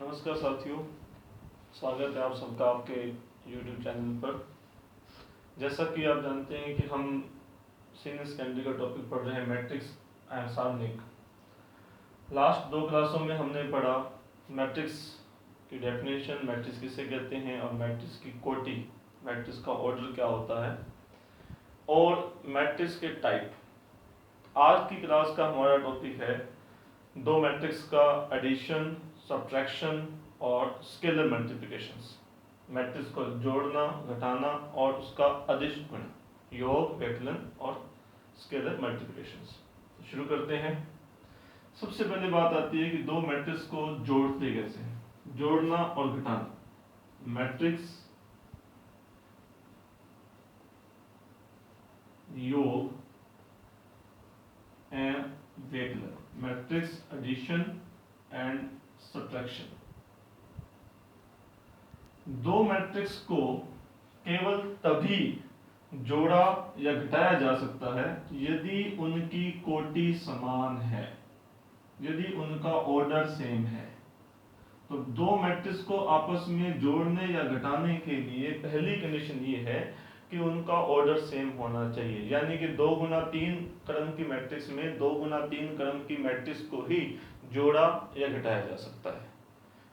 नमस्कार साथियों, स्वागत है आप सबका आपके YouTube चैनल पर। जैसा कि आप जानते हैं कि हम सीनियर सेकेंडरी का टॉपिक पढ़ रहे हैं मैट्रिक्स एंड सारणिक। लास्ट 2 क्लासों में हमने पढ़ा मैट्रिक्स की डेफिनेशन, मैट्रिक्स किसे कहते हैं और मैट्रिक्स की कोटि, मैट्रिक्स का ऑर्डर क्या होता है और मैट्रिक्स के टाइप। आज की क्लास का हमारा टॉपिक है दो मैट्रिक्स का एडिशन, सब्ट्रैक्शन और स्केलर मल्टीप्लिकेशंस। मैट्रिक्स को जोड़ना, घटाना और उसका अदिश गुण, योग, व्यकलन और स्केलर मल्टीप्लिकेशंस। तो शुरू करते हैं। सबसे पहले बात आती है कि दो मैट्रिक्स को जोड़ते कैसे हैं, जोड़ना और घटाना। मैट्रिक्स योग एंड व्यकलन, मैट्रिक्स एडिशन एंड सब्ट्रैक्शन। दो मैट्रिक्स को केवल तभी जोड़ा या घटाया जा सकता है यदि उनकी कोटि समान है, यदि उनका ऑर्डर सेम है। तो दो मैट्रिक्स को आपस में जोड़ने या घटाने के लिए पहली कंडीशन ये है कि उनका ऑर्डर सेम होना चाहिए, यानी कि 2 गुना 3 क्रम की मैट्रिक्स में 2 गुना 3 क्रम की मैट्रिक्स को ही जोड़ा या घटाया जा सकता है,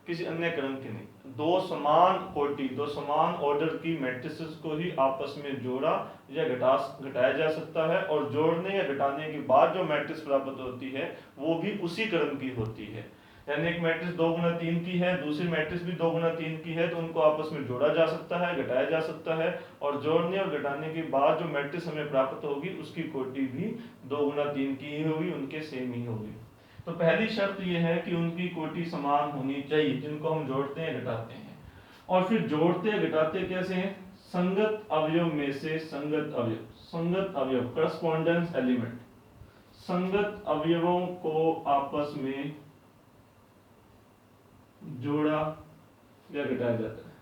किसी अन्य क्रम की नहीं। दो समान कोटि, दो समान ऑर्डर की मैट्रिसेस को ही आपस में जोड़ा या घटाया जा सकता है, और जोड़ने या घटाने के बाद जो मैट्रिक्स प्राप्त होती है वो भी उसी क्रम की होती है। यानी एक मैट्रिक्स 2 गुना 3 की है, दूसरी मैट्रिक्स भी 2 गुना 3 की है, तो उनको आपस में जोड़ा जा सकता है, घटाया जा सकता है, और जोड़ने और घटाने के बाद जो मैट्रिक्स हमें प्राप्त होगी उसकी कोटि भी 2 गुना 3 की ही होगी, उनके सेम ही होगी। तो पहली शर्त यह है कि उनकी कोटि समान होनी चाहिए, जिनको हम जोड़ते हैं घटाते हैं। और फिर जोड़ते घटाते कैसे हैं? संगत अवयव में से संगत अवयव, संगत अवयव करस्पॉन्डेंस एलिमेंट, संगत अवयवों को आपस में जोड़ा या घटाया जाता है।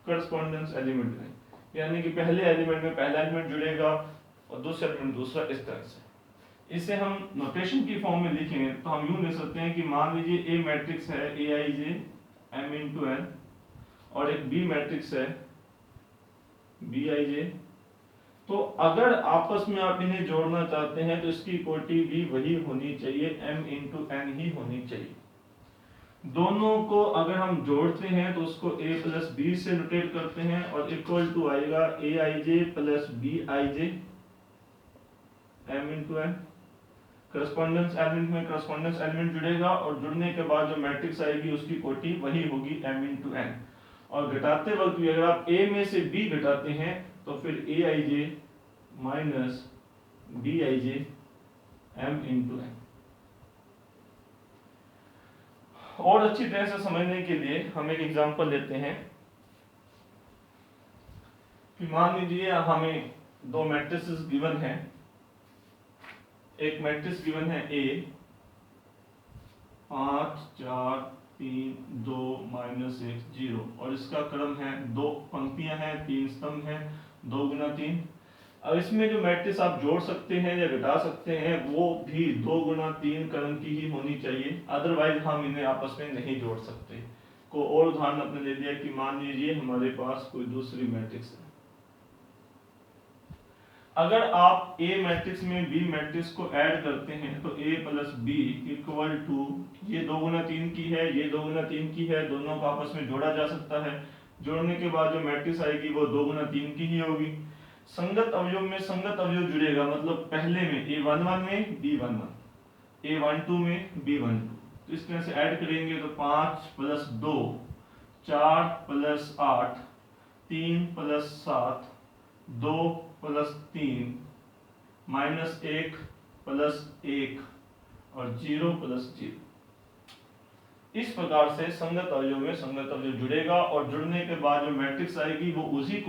करस्पॉन्डेंस एलिमेंट में, यानी कि पहले एलिमेंट में पहला एलिमेंट जुड़ेगा और दूसरे एलिमेंट दूसरा, इस तरह से। इसे हम नोटेशन की फॉर्म में लिखेंगे तो हम यूं लिख सकते हैं कि मान लीजिए ए मैट्रिक्स है Aij m इंटू n, और एक बी मैट्रिक्स है Bij। तो अगर आपस में आप इन्हें जोड़ना चाहते हैं तो इसकी कोटि भी वही होनी चाहिए, m इंटू n ही होनी चाहिए। दोनों को अगर हम जोड़ते हैं तो उसको a प्लस बी से नोटेट करते हैं, और इक्वल टू आएगा Aij plus Bij m into n। Correspondence element में करस्पॉन्डेंस एलिमेंट जुड़ेगा, और जुड़ने के बाद जो मैट्रिक्स आएगी उसकी कोटि वही होगी m इंटू n। और घटाते वक्त भी अगर आप a में से b घटाते हैं तो फिर Aij minus Bij m into n। और अच्छी तरह से समझने के लिए हम एक एग्जांपल लेते हैं कि मान लीजिए हमें दो मैट्रिसेस गिवन है। एक मैट्रिक्स गिवन है A 5 4 3 2 -1 0, और इसका क्रम है, 2 पंक्तियां हैं, 3 स्तंभ हैं, 2 गुना 3। अब इसमें जो मैट्रिक्स आप जोड़ सकते हैं या घटा सकते हैं वो भी 2 गुना 3 क्रम की ही होनी चाहिए, अदरवाइज हम इन्हें आपस में नहीं जोड़ सकते। को और उदाहरण अपने ले लिया कि मान लीजिए हमारे पास कोई दूसरी मैट्रिक्स है। अगर आप A मैट्रिक्स में B मैट्रिक्स को ऐड करते हैं तो A plus B equal to, ये 2 गुना 3 की है, ये 2 गुना 3 की है, दोनों को आपस में जोड़ा जा सकता है। जोड़ने के बाद जो मैट्रिक्स आएगी वो 2 गुना 3 की ही होगी। संगत अवयव में संगत अवयव जुड़ेगा, मतलब पहले में A11 में B11, A12 में B12। तो इस तरह से ऐड करेंगे तो 5 plus 2 4 plus 8 3 plus 7 2 plus 3 minus 1 plus 1 और 0 प्लस 0। इस प्रकार से संगत अवयव में संगत अवयव जुड़ेगा, और जुड़ने के बाद जो मैट्रिक्स आएगी वो उसी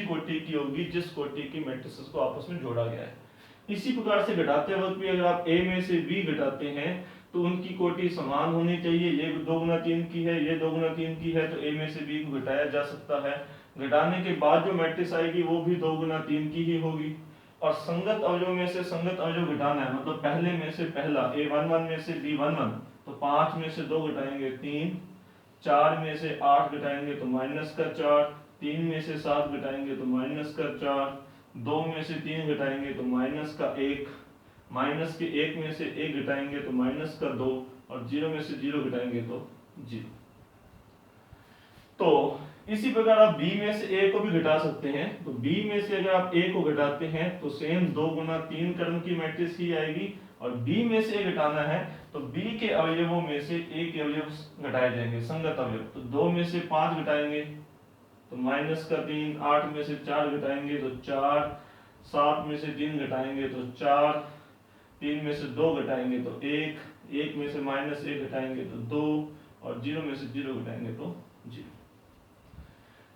कोटि की होगी जिस कोटि की मैट्रिक्स को आपस में जोड़ा गया है। इसी प्रकार से घटाते वक्त भी अगर आप A में से B घटाते हैं तो उनकी कोटि समान होनी चाहिए। ये 2 गुना 3 की है, ये 2 गुना 3 की है, तो A में से B को घटाया जा सकता है। घटाने के बाद जो मैट्रिक्स आएगी वो भी 2 गुना 3 की ही होगी। और संगत अवयव में से संगत अवयव घटाना है, मतलब पहले में से पहला A11 में से B11, तो 5 में से 2 घटाएंगे 3, 4 में से 8 घटाएंगे तो -4, 3 में से 7 घटाएंगे तो -4, 2 में से 3 घटाएंगे तो -1, माइनस के 1 में से 1 घटाएंगे तो -2, और 0 में से 0 घटाएंगे तो 0। तो इसी प्रकार आप b में से a को भी घटा सकते हैं। तो b में से अगर आप a को घटाते हैं तो सेम 2 गुना 3 क्रम की मैट्रिक्स ही आएगी, और b में से a घटाना है तो b के अवयवों में से a के अवयव घटाए जाएंगे, संगत अवयव। तो 2 में से 5 घटाएंगे तो -3, 8 में से 4 घटाएंगे तो 4, 7 में से 3 घटाएंगे तो 4, 3 में से 2 घटाएंगे तो 1, 1 में से -1 घटाएंगे तो 2, और 0 में से 0 घटाएंगे तो 0।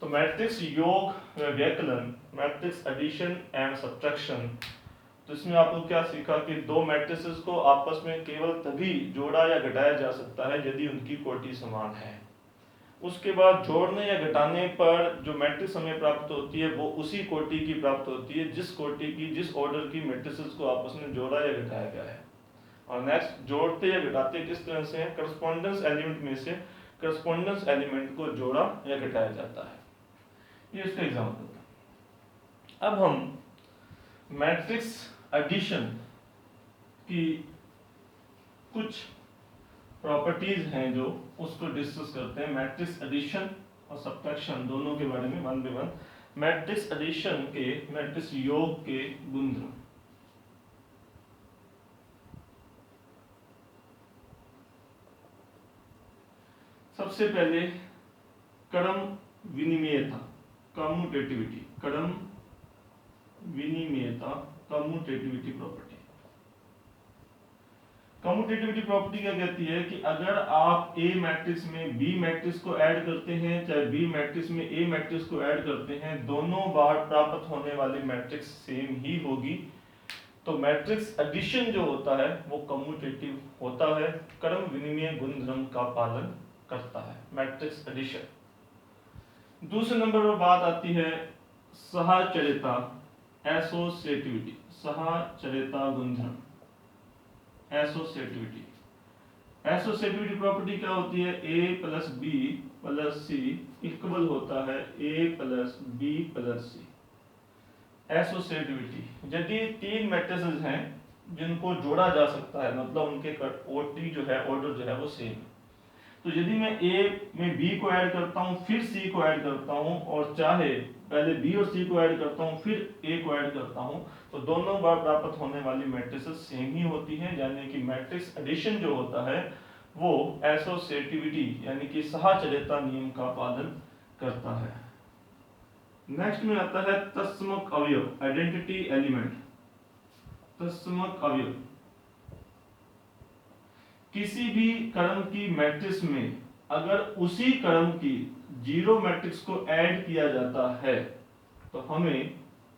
तो मैट्रिक्स योग व व्यकलन, मैट्रिक्स एडिशन एंड सब्ट्रैक्शन, तो इसमें आपको क्या सीखा कि दो मैट्रिसेस को आपस में केवल तभी जोड़ा या घटाया जा सकता है यदि उनकी कोटि समान है। उसके बाद जोड़ने या घटाने पर जो मैट्रिक्स हमें प्राप्त होती है वो उसी कोटि की प्राप्त होती है जिस कोटि की, जिस ऑर्डर की मैट्रिसेस को आपस में जोड़ा या घटाया गया है। और नेक्स्ट, जोड़ते या घटाते किस तरह से है? करस्पॉन्डेंस एलिमेंट में से करस्पॉन्डेंस एलिमेंट को जोड़ा या घटाया जाता है। ये इसका एग्जाम्पल था। अब हम मैट्रिक्स एडिशन की कुछ प्रॉपर्टीज हैं जो उसको डिस्कस करते हैं। मैट्रिक्स एडिशन और सब्ट्रैक्शन दोनों के बारे में one by one. Matrix addition के, मैट्रिक्स योग के गुणधर्म। सबसे पहले क्रम विनिमेयता, कम्यूटेटिविटी, क्रम विनिमेयता, कम्यूटेटिविटी प्रॉपर्टी। कम्यूटेटिविटी प्रॉपर्टी क्या कहती है कि अगर आप A मैट्रिक्स में B मैट्रिक्स को ऐड करते हैं, चाहे B मैट्रिक्स में A मैट्रिक्स को ऐड करते हैं, दोनों बार प्राप्त होने वाली मैट्रिक्स सेम ही होगी। तो मैट्रिक्स एडिशन जो होता है वो कम्यूटेटिव होता है, क्रम विनिमय गुणधर्म का पालन करता है, मैट्रिक्स एडिशन। दूसरे नंबर पर बात आती है सहचर्यता, एसोसिएटिविटी, सहचर्यता गुणधर्म, एसोसिएटिविटी। एसोसिएटिविटी प्रॉपर्टी क्या होती है? A plus B plus C equal होता है A plus B plus C। Associativity, यदि तीन मैट्रिसेस हैं जिनको जोड़ा जा सकता है, मतलब उनके कोटि जो है, ऑर्डर जो है वो सेम है, तो यदि मैं A में B को ऐड करता हूं फिर C को ऐड करता हूं, और चाहे पहले B और C को ऐड करता हूं फिर A को ऐड करता हूं, तो दोनों बार प्राप्त होने वाली मैट्रिसेस सेम ही होती हैं। यानी कि मैट्रिक्स एडिशन जो होता है वो एसोसिएटिविटी यानी कि सहचर्यता नियम का पालन करता है। नेक्स्ट में आता है तत्समक अवयव, आइडेंटिटी एलिमेंट। तत्समक अवयव, किसी भी क्रम की मैट्रिक्स में अगर उसी क्रम की जीरो मैट्रिक्स को ऐड किया जाता है तो हमें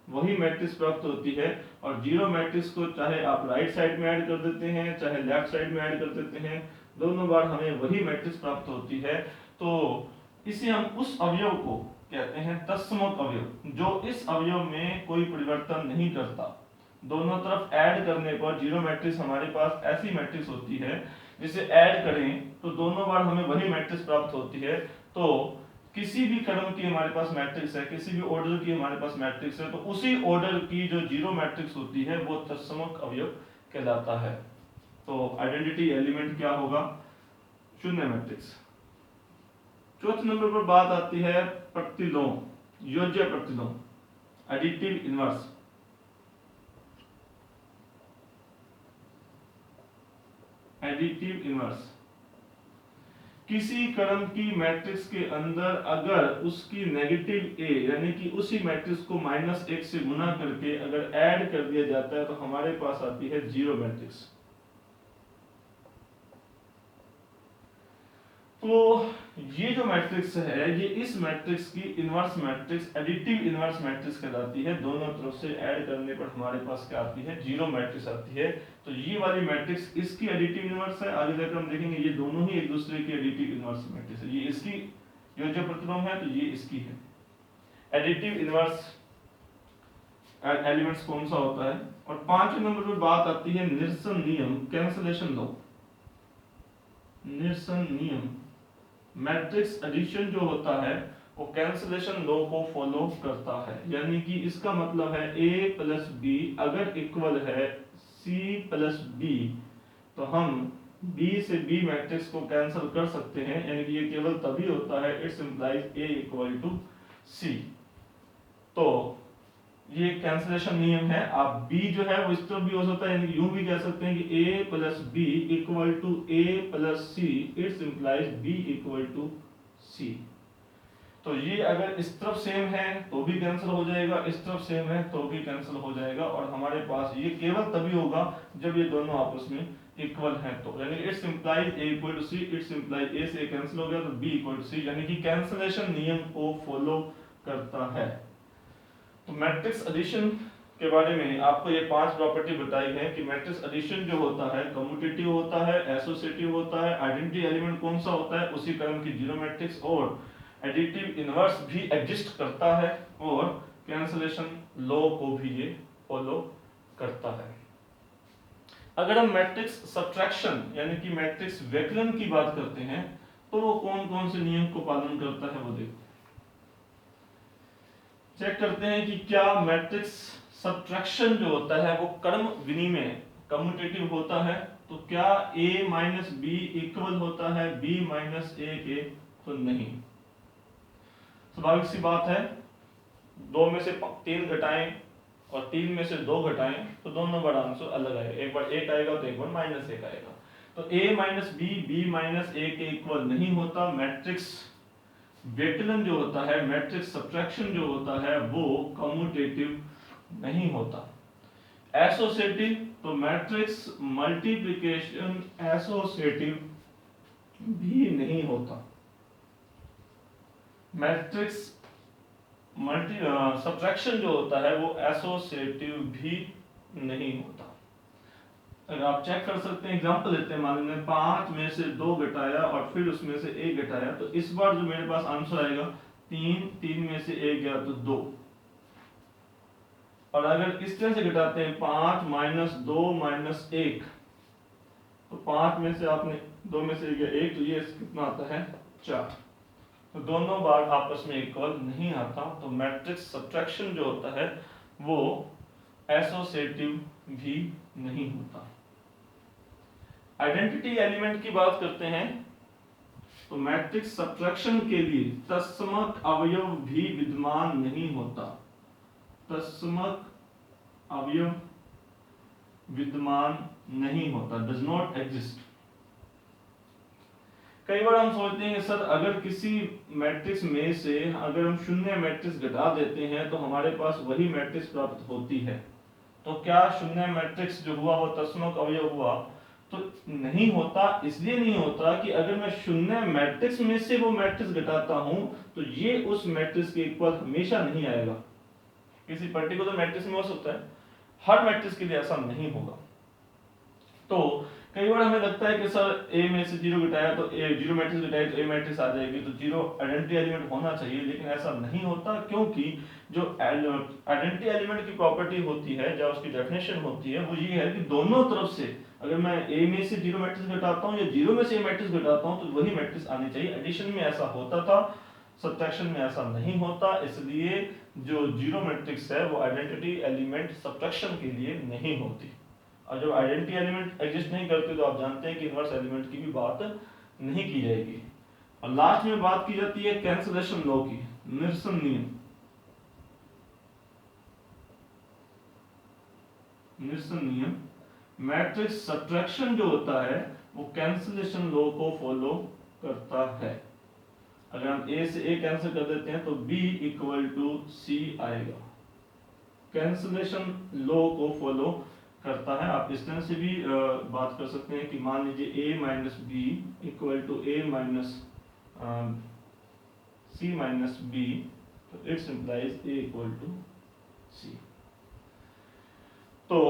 वही मैट्रिक्स प्राप्त होती है। और जीरो मैट्रिक्स को चाहे आप राइट साइड में ऐड कर देते हैं चाहे लेफ्ट साइड में ऐड कर देते हैं, दोनों बार हमें वही मैट्रिक्स प्राप्त होती है। तो इसे हम उस अवयव को कहते हैं तत्समक अवयव, जो इस अवयव में कोई परिवर्तन नहीं करता। दोनों तरफ ऐड करने पर जीरो मैट्रिक्स हमारे पास ऐसी मैट्रिक्स होती है जिसे ऐड करें तो दोनों बार हमें वही मैट्रिक्स प्राप्त होती है। तो किसी भी क्रम की हमारे पास मैट्रिक्स है, किसी भी ऑर्डर की हमारे पास मैट्रिक्स है, तो उसी ऑर्डर की जो जीरो मैट्रिक्स होती है वो तत्समक अवयव कहलाता है। तो आइडेंटिटी एलिमेंट क्या होगा? शून्य मैट्रिक्स। चौथे नंबर पर बात आती है प्रतिलोम, योज्य प्रतिलोम, एडिटिव इनवर्स। एडिटिव इनवर्स, किसी क्रम की मैट्रिक्स के अंदर अगर उसकी नेगेटिव A यानी कि उसी मैट्रिक्स को -1 से गुना करके अगर ऐड कर दिया जाता है तो हमारे पास आती है जीरो मैट्रिक्स। तो ये जो मैट्रिक्स है ये इस मैट्रिक्स की inverse matrix, additive inverse matrix कहलाती है। दोनों तरफ से ऐड करने पर हमारे पास क्या आती है? जीरो मैट्रिक्स आती है। तो ये वाली मैट्रिक्स इसकी एडिटिव इनवर्स है, आगे जाकर हम देखेंगे ये दोनों ही एक दूसरे की एडिटिव इनवर्स मैट्रिक्स है। ये इसकी योज्य प्रतिलोम है तो ये इसकी है। एडिटिव इनवर्स एलिमेंट्स कौन सा होता है। और 5वें नंबर पे बात आती है निरसन नियम, कैंसलेशन लॉ। निरसन नियम, मैट्रिक्स एडिशन जो होता है वो कैंसलेशन लॉ को फॉलो करता है। यानी कि इसका मतलब है a प्लस बी अगर इक्वल है c प्लस बी, तो हम b से b मैट्रिक्स को कैंसिल कर सकते हैं। यानी कि ये केवल तभी होता है, it's implies a equal to c। तो ये कैंसलेशन नियम है। आप b जो है वो इस तरफ भी हो सकता है, यानी यूं भी कह सकते हैं कि a plus B equal to a plus C, it's implies b equal to c। तो ये अगर इस तरफ सेम है तो भी कैंसिल हो जाएगा, इस तरफ सेम है तो भी कैंसिल हो जाएगा। और हमारे पास ये केवल तभी होगा जब ये दोनों आपस में इक्वल हैं। तो यानी it's implies a equal to c, it's implies a से कैंसिल हो गया तो b इक्वल टू c, यानी कि कैंसलेशन नियम को फॉलो करता है। तो मैट्रिक्स एडिशन के बारे में आपको ये 5 प्रॉपर्टी बताई है कि मैट्रिक्स एडिशन जो होता है कम्यूटेटिव होता है, एसोसिएटिव होता है, आइडेंटिटी एलिमेंट कौन सा होता है उसी क्रम की जीरो मैट्रिक्स, और एडिटिव इनवर्स भी एग्जिस्ट करता है, और कैंसलेशन लॉ को भी ये फॉलो करता है। अगर हम मैट्रिक्स सब्ट्रैक्शन यानी कि मैट्रिक्स व्यकलन की बात करते हैं तो वो कौन कौन से नियम को पालन करता है वो देखते हैं। चेक करते हैं कि क्या मैट्रिक्स सब्ट्रैक्शन जो होता है वो क्रम विनिमय कम्यूटेटिव होता है। तो क्या a माइनस बी इक्वल होता है b माइनस a के, तो नहीं। स्वाभाविक सी बात है, 2 में से 3 घटाएं और 3 में से 2 घटाएं तो दोनों बड़ा आंसर अलग आएगा। एक बार 1 आएगा तो एक बार माइनस 1 आएगा। तो a minus B b minus a के इक्वल नहीं होता। मैट्रिक्स व्यकलन जो होता है, मैट्रिक्स सब्ट्रैक्शन जो होता है वो कम्यूटेटिव नहीं होता। एसोसिएटिव, तो मैट्रिक्स मल्टीप्लिकेशन एसोसिएटिव भी नहीं होता। मैट्रिक्स सब्ट्रैक्शन जो होता है वो एसोसिएटिव भी नहीं होता। अगर आप चेक कर सकते हैं, एग्जांपल लेते हैं, मान लीजिए 5 में से 2 घटाया और फिर उसमें से 1 घटाया, तो इस बार जो मेरे पास आंसर आएगा 3 में से 1 गया तो 2। और अगर इस तरह से घटाते हैं 5 माइनस 2 माइनस 1, तो 5 में से आपने 2 में से 1 गया 1, तो ये कितना आता है 4। तो दोनों बार आपस में इक्वल नहीं आता। तो मैट्रिक्स सब्ट्रैक्शन जो होता है वो एसोसिएटिव भी नहीं होता। आइडेंटिटी एलिमेंट की बात करते हैं तो मैट्रिक्स सब्ट्रैक्शन के लिए तत्समक अवयव भी विद्यमान नहीं होता। तत्समक अवयव विद्यमान नहीं होता, डज नॉट एग्जिस्ट। कई बार हम सोचते हैं कि सर अगर किसी मैट्रिक्स में से अगर हम शून्य मैट्रिक्स घटा देते हैं तो हमारे पास वही मैट्रिक्स प्राप्त होती है। तो क्या शून्य मैट्रिक्स जो हुआ वो तत्समक अवयव हुआ? तो नहीं होता। इसलिए नहीं होता कि अगर मैं शून्य मैट्रिक्स में से वो मैट्रिक्स घटाता हूं तो ये उस मैट्रिक्स के इक्वल हमेशा नहीं आएगा। किसी पर्टिकुलर मैट्रिक्स में हो सकता है, हर मैट्रिक्स के लिए ऐसा नहीं होगा। तो कई बार हमें लगता है कि सर ए में से 0 घटाया तो ए, 0 मैट्रिक्स घटाया तो ए मैट्रिक्स आ जाएगी, तो 0 आइडेंटिटी एलिमेंट होना चाहिए, लेकिन ऐसा नहीं होता। क्योंकि जो आइडेंटिटी एलिमेंट की प्रॉपर्टी होती है, जो उसकी डेफिनेशन होती है, वो ये है कि दोनों तरफ से अगर मैं ए में से 0 मैट्रिक्स घटाता हूँ या 0 में से ए मैट्रिक्स घटाता हूँ तो वही मैट्रिक्स आनी चाहिए। एडिशन में ऐसा होता था, सब्ट्रैक्शन में ऐसा नहीं होता। इसलिए जो 0 मैट्रिक्स है वो आइडेंटिटी एलिमेंट सब्ट्रैक्शन के लिए नहीं होती। और जब आइडेंटिटी एलिमेंट एग्जिस्ट नहीं करते तो आप जानते हैं कि इनवर्स एलिमेंट की भी बात नहीं की जाएगी। और लास्ट में बात की जाती है कैंसलेशन लॉ की, निरसन नियम। निरसन नियम, मैट्रिक्स सब्ट्रैक्शन जो होता है वो कैंसलेशन लॉ को फॉलो करता है। अगर हम a से a कैंसिल कर देते हैं तो b इक्वल टू c आएगा। कैंसलेशन लॉ को फॉलो करता है। आप इस तरह से भी बात कर सकते हैं कि मान लीजिए a minus b equal to a minus c minus b, तो it's implies a equal to c। तो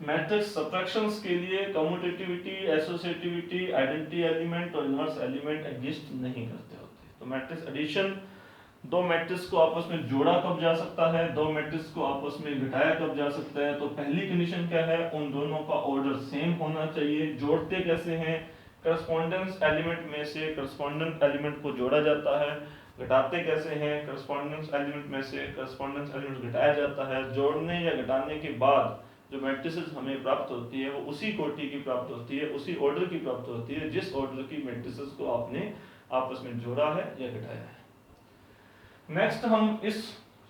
मैट्रिक्स सब्ट्रैक्शंस के लिए कम्यूटेटिविटी, एसोसिएटिविटी, आइडेंटिटी एलिमेंट और इनवर्स एलिमेंट एग्जिस्ट नहीं करते होते। तो मैट्रिक्स एडिशन दो मैट्रिक्स को आपस में जोड़ा कब जा सकता है, दो मैट्रिक्स को आपस में घटाया कब जा सकता है। तो पहली कंडीशन क्या है, उन दोनों का ऑर्डर सेम होना चाहिए। जोड़ते कैसे हैं, करस्पॉन्डेंस एलिमेंट में से करस्पॉन्डेंट एलिमेंट को जोड़ा जाता है। घटाते कैसे हैं, करस्पॉन्डेंस एलिमेंट में से करस्पॉन्डेंस एलिमेंट घटाया जाता है। जोड़ने या घटाने के बाद जो मैट्रिसेस हमें प्राप्त होती है वो उसी कोटि की प्राप्त होती है, उसी ऑर्डर की प्राप्त होती है जिस ऑर्डर की मैट्रिसेस को आपने आपस में जोड़ा है या घटाया है। नेक्स्ट हम इस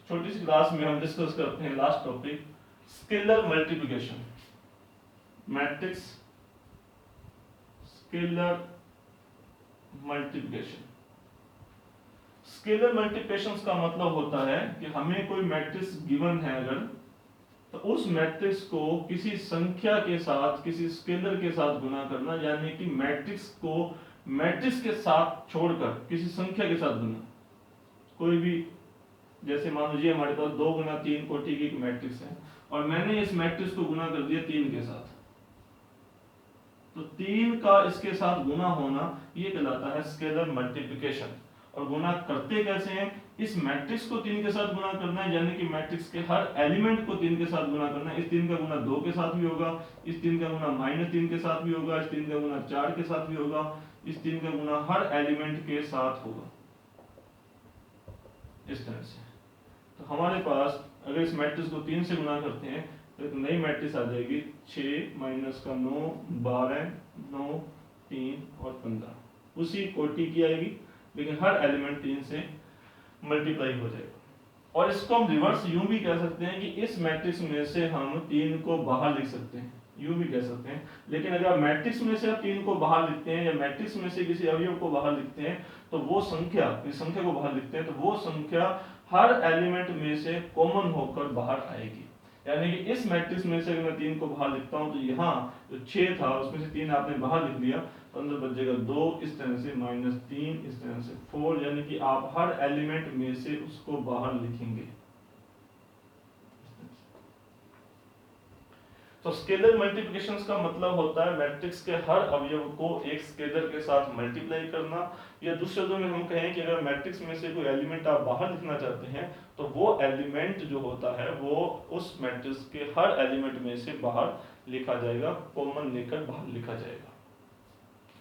छोटी सी क्लास में हम डिस्कस करते हैं last topic, scalar multiplication. Matrix scalar multiplication. Scalar multiplication का मतलब होता है कि हमें कोई मैट्रिक्स गिवन है अगर, तो उस मैट्रिक्स को किसी संख्या के साथ, किसी स्केलर के साथ गुना करना, यानी कि मैट्रिक्स को मैट्रिक्स के साथ छोड़कर किसी संख्या के साथ गुना। कोई भी, जैसे मान लीजिए हमारे पास 2 गुना 3 कोटि की एक मैट्रिक्स है और मैंने इस मैट्रिक्स को गुना कर दिया 3 के साथ, तो 3 का इसके साथ गुना होना ये कहलाता है स्केलर मल्टीप्लिकेशन। और गुना करते कैसे हैं, इस मैट्रिक्स को 3 के साथ गुना करना है, यानी कि मैट्रिक्स के हर एलिमेंट को 3 के साथ गुना करना है। इस 3 का गुना 2 के साथ भी होगा, इस 3 का गुना -3 के साथ भी होगा, इस 3 का गुना 4 के साथ भी होगा, इस 3 का गुना हर एलिमेंट के साथ होगा, इस तरह से। तो हमारे पास अगर इस मैट्रिक्स को 3 से गुना करते हैं तो एक नई मैट्रिक्स आ जाएगी 6 माइनस का 9 12 9 3 और 15, उसी कोटि की आएगी, लेकिन हर एलिमेंट 3 से मल्टीप्लाई हो जाएगा। और इसको हम रिवर्स यूं भी कह सकते हैं कि इस मैट्रिक्स में से हम 3 को बाहर लिख सकते हैं, यूं भी कह सकते हैं। लेकिन अगर मैट्रिक्स में से आप 3 को बाहर लिखते हैं या मैट्रिक्स में से किसी अवयव को बाहर लिखते हैं, तो वो संख्या, इस संख्या को बाहर लिखते हैं तो वो संख्या हर एलिमेंट में से कॉमन होकर बाहर आएगी। यानी कि इस मैट्रिक्स में से अगर मैं 3 को बाहर लिखता हूं तो यहाँ जो 6 था उसमें से 3 आपने बाहर लिख लिया तो अंदर बचेगा 2, इस तरह से -3, इस तरह से 4, यानी कि आप हर एलिमेंट में से उसको बाहर लिखेंगे। तो स्केलर मल्टीप्लिकेशन का मतलब होता है मैट्रिक्स के हर अवयव को एक स्केलर के साथ मल्टीप्लाई करना। या दूसरे शब्दों में हम कहें कि अगर मैट्रिक्स में से कोई एलिमेंट आप बाहर लिखना चाहते हैं तो वो एलिमेंट जो होता है वो उस मैट्रिक्स के हर एलिमेंट में से बाहर लिखा जाएगा, कॉमन लेकर बाहर लिखा जाएगा।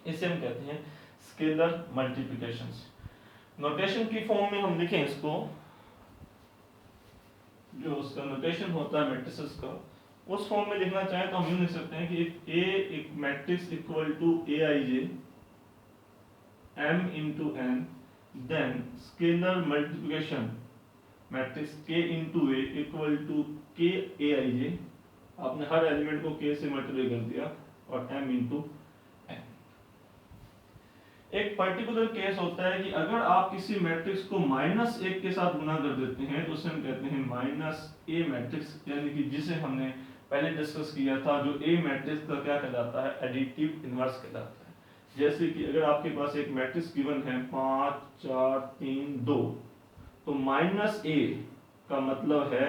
इसे हम कहते हैं स्केलर मल्टीप्लिकेशन। नोटेशन की फॉर्म में हम लिखें इसको, जो उसका नोटेशन होता है मैट्रिसेस का, उस फॉर्म में लिखना चाहें तो हम यूं लिख सकते हैं कि if A एक matrix equal to Aij m into n, then scalar multiplication matrix K into A equal to K Aij, आपने हर एलिमेंट को K से मल्टीप्लाई कर दिया, और m into n। एक पर्टिकुलर केस होता है कि अगर आप किसी मैट्रिक्स को -1 के साथ गुना कर देते हैं तो उसे हम कहते हैं -A मैट्रिक्स, यानी कि जिसे हमने पहले डिस्कस किया था, जो A मैट्रिक्स का क्या कहलाता है, एडिटिव इनवर्स कहलाता है। जैसे कि अगर आपके पास एक मैट्रिक्स गिवन है 5 4 3 2, तो -A का मतलब है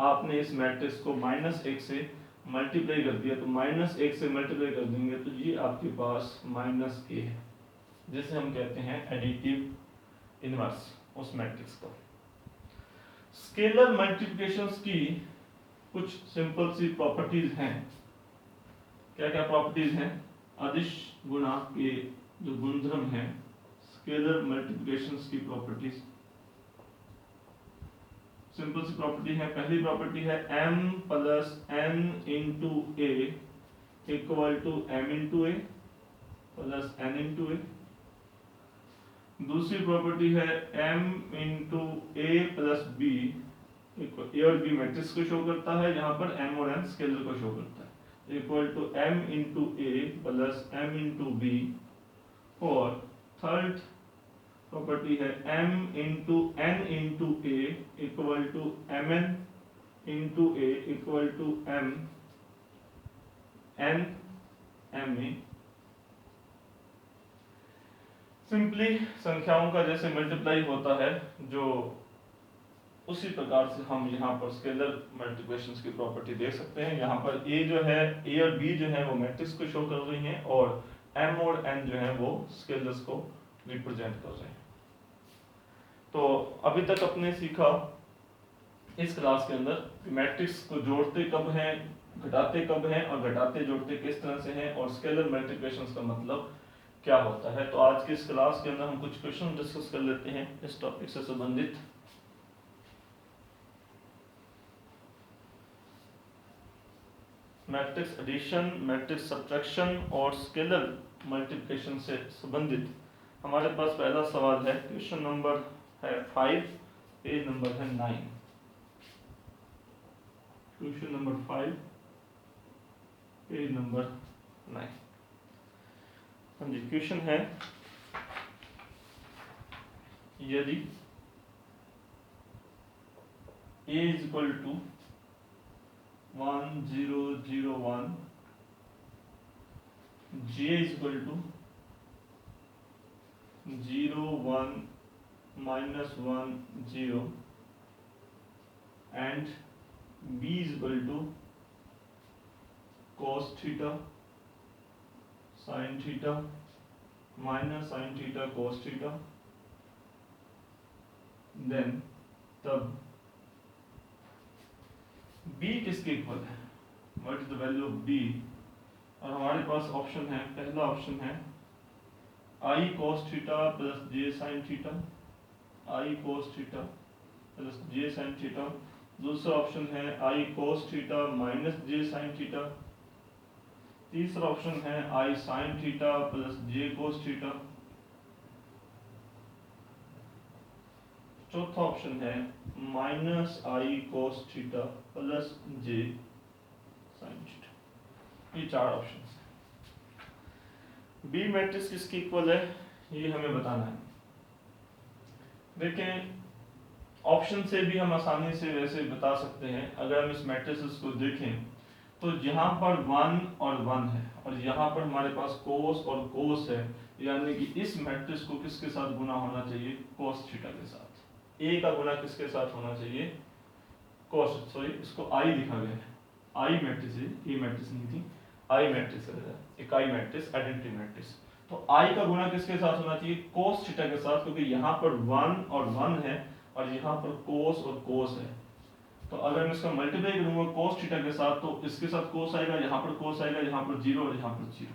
आपने इस मैट्रिक्स को -1 से मल्टीप्लाई कर दिया, तो -1 से मल्टीप्लाई कर देंगे तो ये आपके पास -A है, जिसे हम कहते हैं एडिटिव इनवर्स उस मैट्रिक्स का। स्केलर मल्टीप्लिकेशंस की कुछ सिंपल सी प्रॉपर्टीज हैं। क्या क्या प्रॉपर्टीज हैं, अदिश गुणा के जो गुणधर्म हैं, स्केलर मल्टीप्लिकेशंस की प्रॉपर्टीज। सिंपल सी प्रॉपर्टी है, पहली प्रॉपर्टी है m plus n into a equal to m into a plus n into a। दूसरी प्रॉपर्टी है m into a plus b, A और बी मैट्रिक्स को शो करता है, यहाँ पर m और n स्केलर को शो करता है, equal to m into a plus m into b। और थर्ड प्रॉपर्टी है m into n into a equal to mn into a equal to m n ma। Simply संख्याओं का जैसे multiply होता है, जो उसी प्रकार से हम यहाँ पर स्केलर मल्टीप्लिकेशंस की प्रॉपर्टी देख सकते हैं। यहाँ पर a जो है, a और b जो है वो मैट्रिक्स को शो कर रही हैं, और m और n जो है वो स्केलर्स को रिप्रेजेंट कर रहे हैं। तो अभी तक अपने सीखा इस क्लास के अंदर मैट्रिक्स को जोड़ते कब हैं, घटाते कब हैं और घटाते जोड़ते किस तरह से हैं और स्केलर मल्टीप्लिकेशन का मतलब क्या होता है। तो आज की इस क्लास के अंदर हम कुछ क्वेश्चन डिस्कस कर लेते हैं इस टॉपिक से संबंधित। मैट्रिक्स एडिशन, मैट्रिक्स सब्ट्रैक्शन और स्केलर मल्टीप्लिकेशन से संबंधित हमारे पास पहला सवाल है, क्वेश्चन नंबर है 5, पेज नंबर है 9। Question number 5, page number 9। हाँ जी, क्वेश्चन है, यदि a is equal to 1 0 0 1, j is equal to 0 1 minus 1 0 and b is equal to cos theta sin theta minus sin theta cos theta, then तब b किसके equal है, what is the value of b। और हमारे पास option है, पहला option है i cos theta plus j sin theta, i cos theta plus j sin theta। दूसरा option है i cos theta minus j sin theta। तीसरा option है i sin theta plus j cos theta। चौथा option है minus i cos theta plus j sin theta। ये चार option है। B matrix किसकी इक्वल है ये हमें बताना है। देखें, ऑप्शन से भी हम आसानी से वैसे बता सकते हैं। अगर हम इस मैट्रिक्स को देखें तो यहाँ पर 1 और 1 है और यहाँ पर हमारे पास कोस और कोस है, यानी कि इस मैट्रिक्स को किसके साथ गुना होना चाहिए, कोस थीटा के साथ। ए का गुना किसके साथ होना चाहिए, कोस, सॉरी इसको आई लिखा गया है, आई मैट्रिक्स है, ए मैट्रिक्स नहीं थी, आई मैट्रिक्स है, इकाई मैट्रिक्स, आइडेंटिटी मैट्रिक्स। तो आई का गुना किसके साथ होना चाहिए, कोस थीटा के साथ, क्योंकि यहाँ पर 1 और 1 है और यहाँ पर कोस और कोस है। तो अगर मैं इसका मल्टीप्लाई करूंगा कोस थीटा के साथ तो इसके साथ कोस आएगा, यहाँ पर कोस आएगा, यहाँ पर 0 और यहाँ पर 0,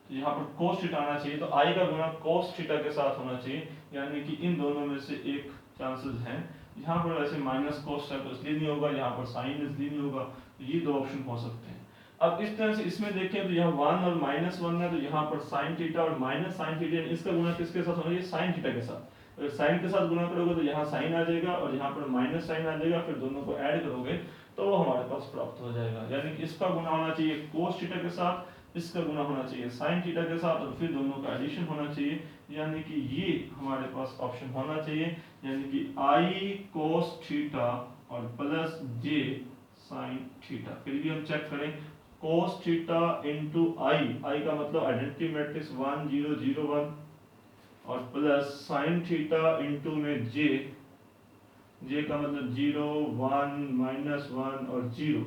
तो यहाँ पर कोस थीटा आना चाहिए। तो आई का गुना कोस थीटा के साथ होना चाहिए, यानी कि इन दोनों में से एक चांसेस हैं। यहाँ पर वैसे माइनस कोस है तो इसलिए नहीं होगा, यहाँ पर साइन इसलिए नहीं होगा, तो ये दो ऑप्शन हो सकते हैं। अब इस तरह से इसमें देखें तो यहाँ 1 और -1 है, तो यहाँ पर साइन थीटा और माइनस साइन थीटा, इसका गुना किसके साथ होना चाहिए, साइन थीटा के साथ। अगर साइन के साथ गुना करोगे तो यहाँ साइन आ जाएगा और यहाँ पर माइनस साइन आ जाएगा, फिर दोनों को ऐड करोगे तो वो हमारे पास प्राप्त हो जाएगा। यानी कि इसका गुना होना चाहिए कोस थीटा के साथ, इसका गुना होना चाहिए साइन थीटा के साथ और फिर दोनों का एडिशन होना चाहिए, यानी कि ये हमारे पास ऑप्शन होना चाहिए, यानी कि आई कोस थीटा और प्लस जे साइन थीटा। फिर भी हम चेक करें, कोस थीटा इंटू आई, आई का मतलब आइडेंटिटी मैट्रिक्स 1 0 0 1 और प्लस साइन थीटा इंटू में जे, जे का मतलब 0 1 -1 और 0।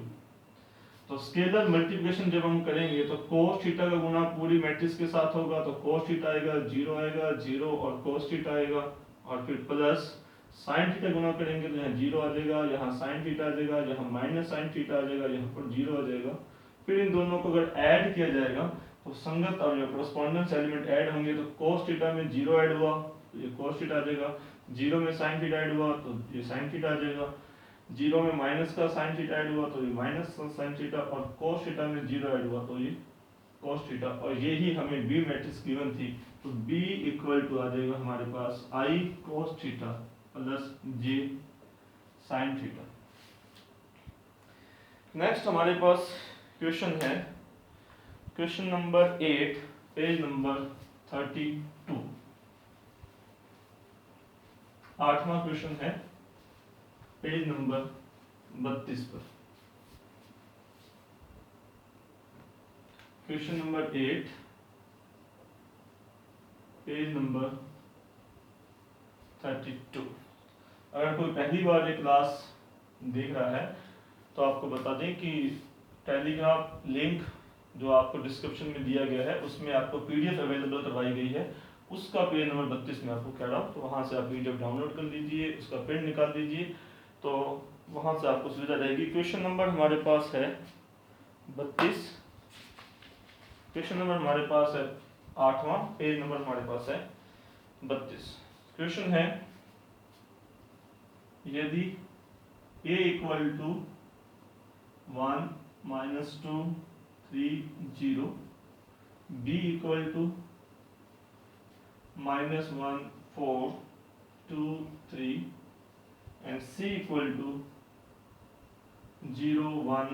तो स्केलर मल्टीप्लिकेशन जब हम करेंगे तो कोस थीटा का गुना पूरी मैट्रिक्स के साथ होगा, तो कोस थीटा आएगा 0 आएगा 0 और कोस थीटा आएगा, और फिर प्लस साइन थीटा गुना करेंगे तो यहाँ 0 आ जाएगा, यहाँ साइन थीटा आ जाएगा, यहाँ माइनस साइन थीटा आ जाएगा, यहाँ पर 0 आ जाएगा। फिर इन दोनों को अगर ऐड किया जाएगा तो संगत और जो कोरेस्पोंडेंस एलिमेंट ऐड होंगे, तो कोस थीटा में 0 ऐड हुआ तो ये कोस थीटा आ जाएगा, 0 में साइन थीटा ऐड हुआ तो ये साइन थीटा आ जाएगा, 0 में माइनस का साइन थीटा ऐड हुआ तो ये माइनस साइन थीटा, और कोस थीटा में 0 ऐड हुआ तो ये कोस थीटा। और यही हमें बी मैट्रिक्स गिवन थी, तो बी इक्वल टू आ जाएगा हमारे पास i cos theta plus j sine theta. Next हमारे पास क्वेश्चन है, क्वेश्चन नंबर 8, पेज नंबर 32, 8वां क्वेश्चन है पेज नंबर 32 पर। Question number 8, page number 32। अगर कोई पहली बार ये क्लास देख रहा है तो आपको बता दें कि टेलीग्राम लिंक जो आपको डिस्क्रिप्शन में दिया गया है उसमें आपको पीडीएफ अवेलेबल करवाई गई है, उसका पेज नंबर 32 में आपको कह रहा हूँ, तो वहाँ से आप पीडीएफ डाउनलोड कर लीजिए, उसका प्रिंट निकाल लीजिए, तो वहाँ से आपको सुविधा रहेगी। क्वेश्चन नंबर हमारे पास है 32, क्वेश्चन नंबर हमारे पास है 8वां, पेज नंबर हमारे पास है 32। क्वेश्चन है यदि a equal to 1 - 2 3 0, b equal to -1 4 2 3 and c equal to 0 1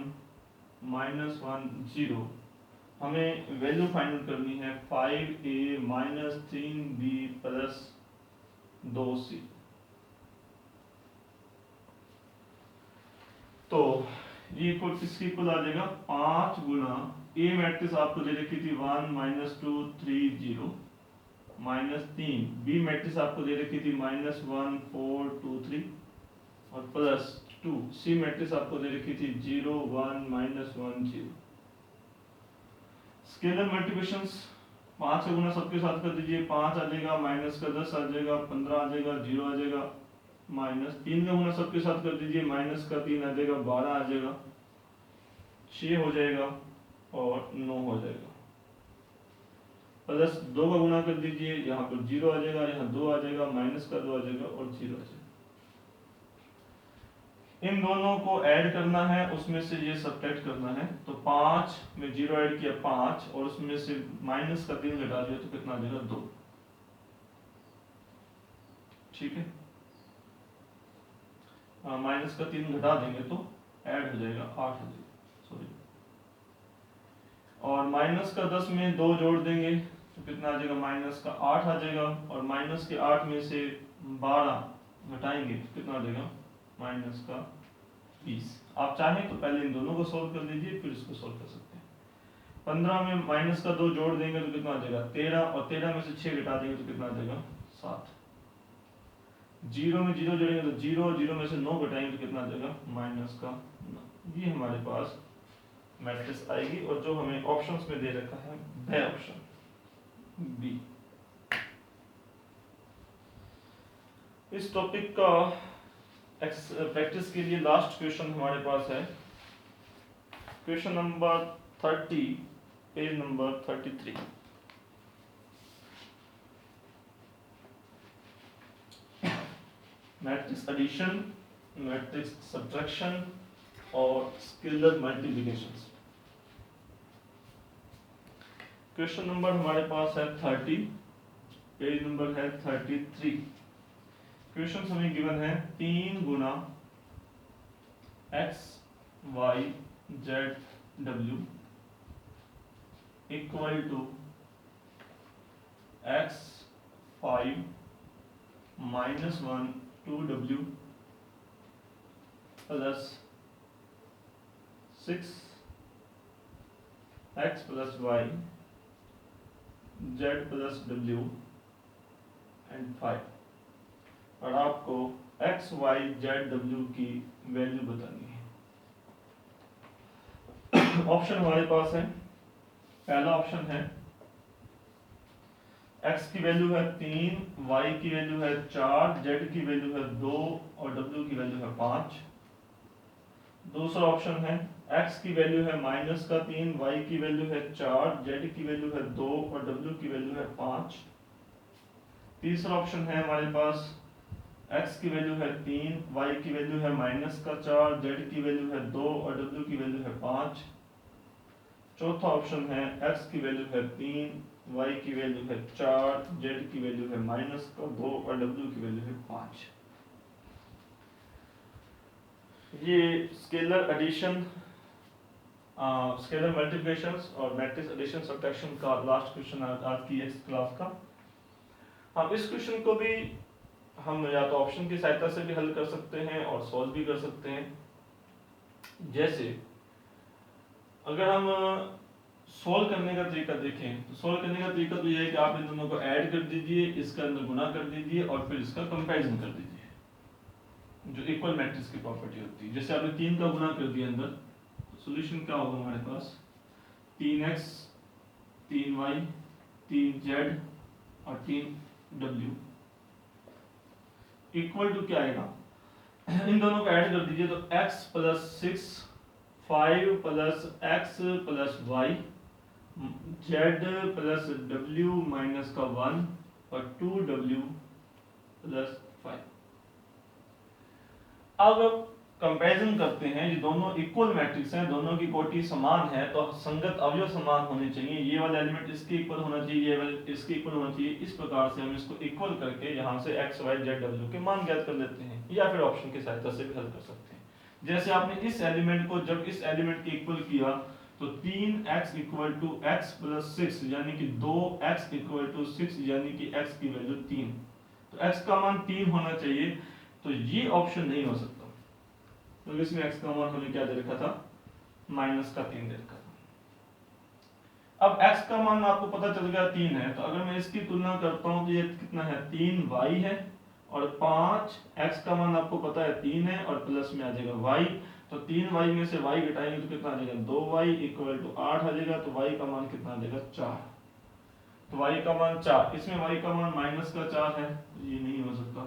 -1 0, हमें वैल्यू फाइंड करनी है 5a - 3b प्लस 2c। तो ये इक्वल किसकी इक्वल आ जाएगा, 5 गुना ए मैट्रिक्स आपको दे रखी थी 1 - 2 3 0 -3, बी मैट्रिक्स आपको दे रखी थी -1 4 2 3 और प्लस 2, सी मैट्रिक्स आपको दे रखी थी 0 1 -1 0। स्केलर मल्टीप्लिकेशंस 5 का गुना सबके साथ कर दीजिए, 5 आ जाएगा, माइनस का 10 आ जाएगा, 15 आ जाएगा, 0 आ जाएगा, माइनस 3 का गुना सबके साथ कर दीजिए, माइनस का 3 आ जाएगा, 12 आ जाएगा, 6 हो जाएगा और 9 हो जाएगा। प्लस 2 का गुना कर दीजिए, यहाँ पर 0 आ जाएगा, यहाँ 2 आ जाएगा, माइनस का 2 आ जाएगा और 0 आ जाएगा। इन दोनों को ऐड करना है, उसमें से ये सब्ट्रैक्ट करना है। तो 5 में 0 ऐड किया 5 और उसमें से माइनस का 3 घटा दिया तो कितना आ जाएगा 2। ठीक है, माइनस का 3 घटा देंगे तो ऐड हो जाएगा 8 हो जाएगा, सॉरी। और माइनस का 10 में 2 जोड़ देंगे तो कितना आ जाएगा, माइनस का 8 आ जाएगा। और माइनस के 8 में से 12 घटाएंगे तो कितना आ जाएगा, माइनस का 20। आप चाहें तो पहले इन दोनों को सोल्व कर लीजिए, फिर इसको सोल्व कर सकते हैं। 15 में माइनस का 2 जोड़ देंगे तो कितना आ जाएगा 13, और 13 में से 6 घटा देंगे तो कितना आ जाएगा 7। 0 में 0 जोड़ेंगे तो 0, 0 में से 9 घटाएंगे तो कितना आ जाएगा माइनस का 9। ये हमारे पास मैट्रिक्स आएगी, और जो हमें ऑप्शंस में दे रखा है वह ऑप्शन बी। इस टॉपिक का प्रैक्टिस के लिए लास्ट क्वेश्चन हमारे पास है, question number 30, page number 33। Matrix addition, matrix subtraction और स्केलर मल्टीप्लिकेशन। क्वेश्चन नंबर हमारे पास है 30, पेज नंबर है 33। क्वेश्चन हमें गिवन है 3 गुना x y z w equal to x 5 -1 2w plus 6 x plus y z plus w and 5, और आपको x y z w की वैल्यू बतानी है। ऑप्शन हमारे पास है, पहला ऑप्शन है x की वैल्यू है 3, y की वैल्यू है 4, z की वैल्यू है 2 और w की वैल्यू है 5। दूसरा ऑप्शन है x की वैल्यू है -3, y की वैल्यू है 4, z की वैल्यू है 2 और w की वैल्यू है 5। तीसरा ऑप्शन है हमारे पास x की वैल्यू है 3, y की वैल्यू है -4, z की वैल्यू है 2 और w की वैल्यू है 5। चौथा ऑप्शन है x की वैल्यू है 3, y की वैल्यू है 4, z की वैल्यू है -2 और w की वैल्यू है 5। ये स्केलर एडिशन, स्केलर मल्टीप्लिकेशंस और मैट्रिक्स एडिशन सब्ट्रैक्शन का लास्ट क्वेश्चन आज की इस क्लास का। हम इस क्वेश्चन को भी हम या तो ऑप्शन की सहायता से भी हल कर सकते हैं और सॉल्व भी कर सकते हैं। जैसे अगर हम सॉल्व करने का तरीका देखें तो सॉल्व करने का तरीका तो यह है कि आप इन दोनों को ऐड कर दीजिए, इसके अंदर गुना कर दीजिए और फिर इसका कंपैरिजन कर दीजिए, जो इक्वल मैट्रिक्स की प्रॉपर्टी होती है। जैसे आपने 3 का गुना कर दिया अंदर, तो सॉल्यूशन क्या होगा हमारे पास 3x 3y 3z और 3w इक्वल टू क्या आएगा, इन दोनों को ऐड कर दीजिए तो x plus 6 5 plus X plus Y Z plus w minus का 1 और 2w प्लस 5। अब कंपैरिजन करते हैं, ये दोनों इक्वल मैट्रिक्स हैं, दोनों की कोटि समान है तो संगत अवयव समान होने चाहिए, ये वाला एलिमेंट इसके इक्वल होना चाहिए, ये वाला इसके इक्वल होना चाहिए। इस प्रकार से हम इसको इक्वल करके यहाँ से x y z w के मान ज्ञात कर लेते हैं, या फिर ऑप्शन की सहायता से भी हल कर सकते हैं। जैसे आपने इस एलिमेंट को जब इस एलिमेंट के इक्वल किया तो 3x equal to x plus 6 यानी कि 2x इक्वल टू 6 यानी कि x की वैल्यू 3, तो x का मान 3 होना चाहिए, तो ये ऑप्शन नहीं हो सकता क्योंकि इसमें x का मान हमने क्या दे रखा था, माइनस का 3 दे रखा था। अब x का मान आपको पता चल गया 3 है, तो अगर मैं इसकी तुलना करता हूं तो ये कितना है, 3y है, और 5 x का मान आपको पता है 3 है, और प्लस में आ जाएगा y, तो 3y में से y घटाएंगे तो कितना आ जाएगा, 2y इक्वल टू 8 आ जाएगा, तो y का मान कितना आ जाएगा, 4। तो y का मान 4, इसमें y का मान माइनस का 4 है, ये नहीं हो सकता।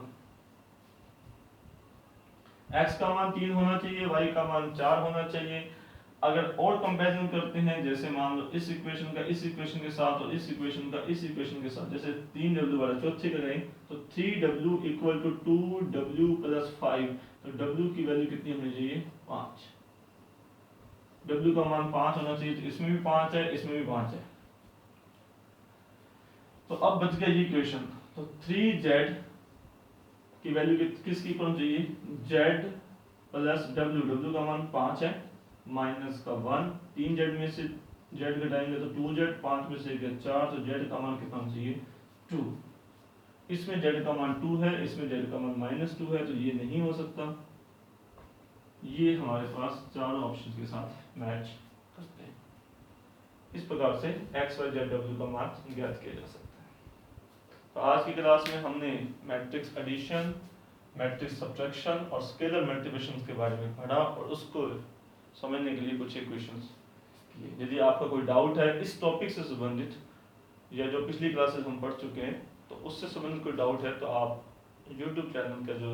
x का मान 3 होना चाहिए, y का मान 4 होना चाहिए। अगर और कंपैरिजन करते हैं, जैसे मान लो इस इक्वेशन का इस इक्वेशन के साथ और इस इक्वेशन का इस इक्वेशन के साथ, जैसे 3w वाला चौथे करें तो 3w equal to 2w plus 5, तो w की वैल्यू कितनी होनी चाहिए, 5। w का मान 5 होना चाहिए, तो इसमें भी 5 है, इसमें भी 5 है। तो अब बच गया ये इक्वेशन, तो 3z की वैल्यू किसकी इक्वल चाहिए, z प्लस w का मान 5 है, माइनस का 1, 3z में से z घटाएंगे तो 2z, 5 में से 4, तो z का मान कितना चाहिए, 2। इसमें z का मान 2 है, इसमें z का मान माइनस 2 है, तो ये नहीं हो सकता। ये हमारे पास चारों ऑप्शन के साथ मैच करते हैं। इस प्रकार से x y z w का मान ज्ञात किया जा सकता है। तो आज की क्लास में हमने मैट्रिक्स एडिशन, मैट्रिक्स सब्ट्रैक्शन और स्केलर मल्टीप्लिकेशन के बारे में पढ़ा और उसको समझने के लिए कुछ इक्वेशंस किए। यदि आपका कोई डाउट है इस टॉपिक से संबंधित या जो पिछली क्लासेस हम पढ़ चुके हैं तो उससे संबंधित कोई डाउट है तो आप YouTube चैनल का जो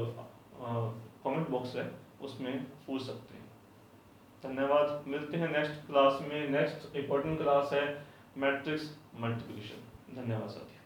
कमेंट बॉक्स है उसमें पूछ सकते हैं। धन्यवाद, मिलते हैं नेक्स्ट क्लास में। नेक्स्ट इंपॉर्टेंट क्लास है मैट्रिक्स मल्टीप्लिकेशन। धन्यवाद साथी।